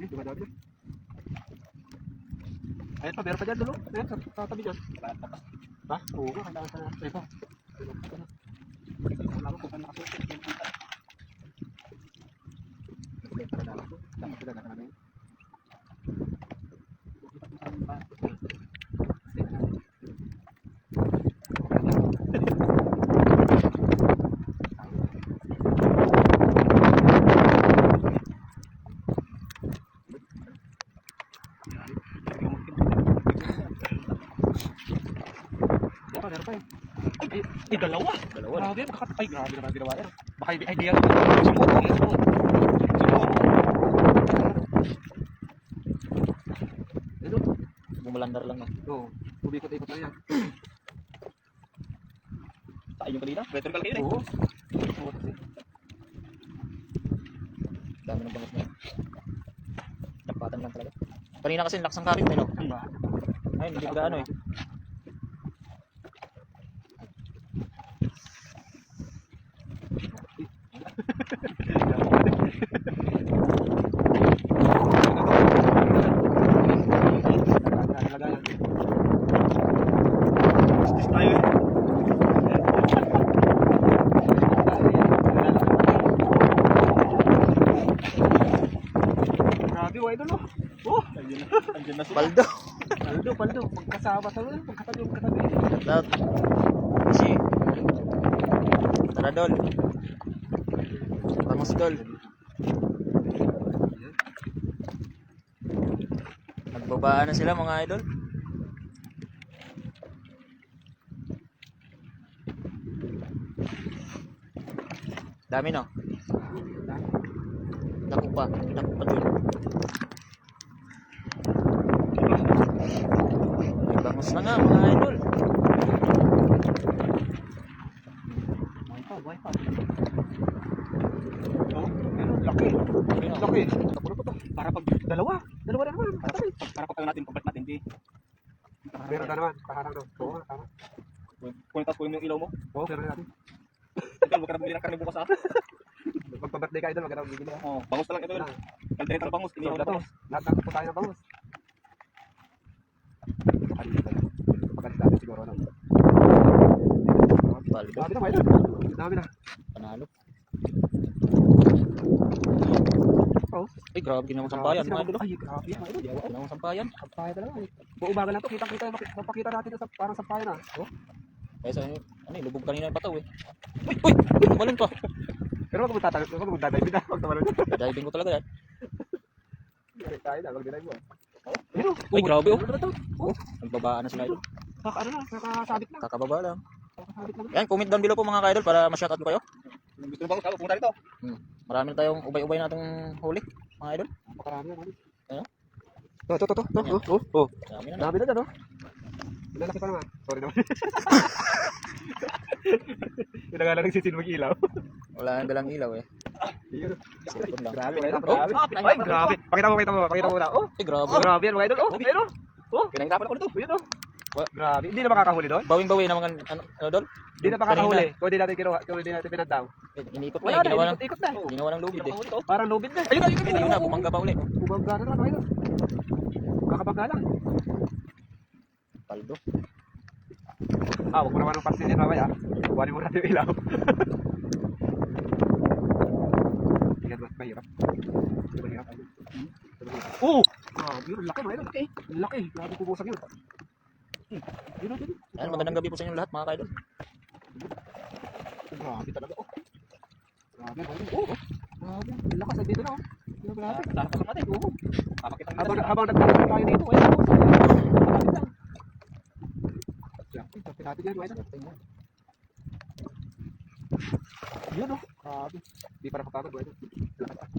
Dami, dumadami. Ayan pa, meron pa dyan dulo. Ayan, sa tabi dyan. Ha? Oo nga, kailangan sa ito. Wala ko kung saan nakasuot. Dapat sila na yun. Meron pa eh. Ay, dalawa. Grabe, ay, grabe naman ginawa yan. Baka hindi idea naman. Sumot. Ano? Bumulandar lang, no? Oo, umikot-ikot lang yan. Sa inyo kanina? Vertical kayo, eh. Oo. Dami ng bangus na. Napatan lang talaga. Kanina kasi laksang kapit, no? Ay, hindi ko gaano, eh. Idol, oh. Andiyan na si Paldo. Paldo. Magkasama sa mga, magkatabi. Lahat. Si Tara, Dol. Bangus, Dol. Nagbabaan na sila, mga idol. Dami, no? Naku pa dun. Bangus na nga, mga idol. Buhay pa. Oh, laki. Tapos pa to. Para pag dalawa na naman. Para pag natin pagbat natin di. Meron na naman, paharang daw. Oo, tama. Kung tapos yung ilaw mo, Oo, meron natin. idol, wag ka na bumili ng karne bukas, ha? Magpa-birthday ka idol, wag ka na bibili. Oh, bangus na lang, idol. Kaldereta ng bangus, inihaw na bangus. Lahat po tayo ng bangus. Pagkalit natin siguro ano. Paldo. Dami na idol. Dami na. Panalo. Oh. Ay, grabe, ginawang sampayan, mga idol. Ay, grabe yan, idol. Ginawang sampayan. Sampayan talaga. Buong umaga na to, kitang-kita yung mapakita natin sa parang sampayan na. Oh. Kaya ano eh, lubog kanina yung pataw, eh. Uy! Tumalon pa. Pero wag mo magdadive na, wag tumalon. Diving ko talaga yan. Tayo na, wag dinay mo. Uy, grabe, oh. Oh, Nagbabaan na sila, idol. nakasabit na. Kakababa lang. Nakasabit na. Yan, comment down below po, mga idol, para ma-shoutout ko kayo. Gusto mo ba pumunta dito? Marami na tayong ubay-ubay natong huli, mga idol. Makarami na. Ano? To. Oh. Marami na. Dami na dyan, oh. Lalaki pa naman. Sorry naman. Pinagalan ng sisin mag-ilaw. Wala nang dalang ilaw, eh. Cellphone lang. Grabe, ay, grabe. Pakita mo na. Oh, Ay, grabe. grabe yan, mga idol. Oh, ayun, oh. Pinahirapan ako nito. Ayun, oh. Grabe. Hindi na makakahuli doon? Bawing-bawi na mga, ano doon? Hindi na makakahuli. Kung hindi natin kinuha, kung hindi natin pinantaw. Iniikot pa, Wala eh. na, ikot na. Ginawa ng lubid, eh. Parang lubid na. Ayun Ayun na, bumangga pa uli. Bumangga na naman, mga idol. Kakabangga lang. Paldo. Huwag mo naman ng pansin yan mamaya. Kuhanin mo natin yung ilaw. Tingnan mo, mahirap. Mahirap. Oh! Grabe, laki mga idol. Laki. Grabe pupusang yun. Yun. Ayan, magandang gabi po sa inyo lahat, mga kaidol. Grabe talaga. Oh. Grabe mga idol. Oh. Grabe. Lakas. Dito na. Grabe. Tapos natin. Oo. Habang nagtatakot tayo dito. Ayun. Malapit lang. Tapos natin yan. Yun, oh. Grabe. Di pa nakapagod. Lakas.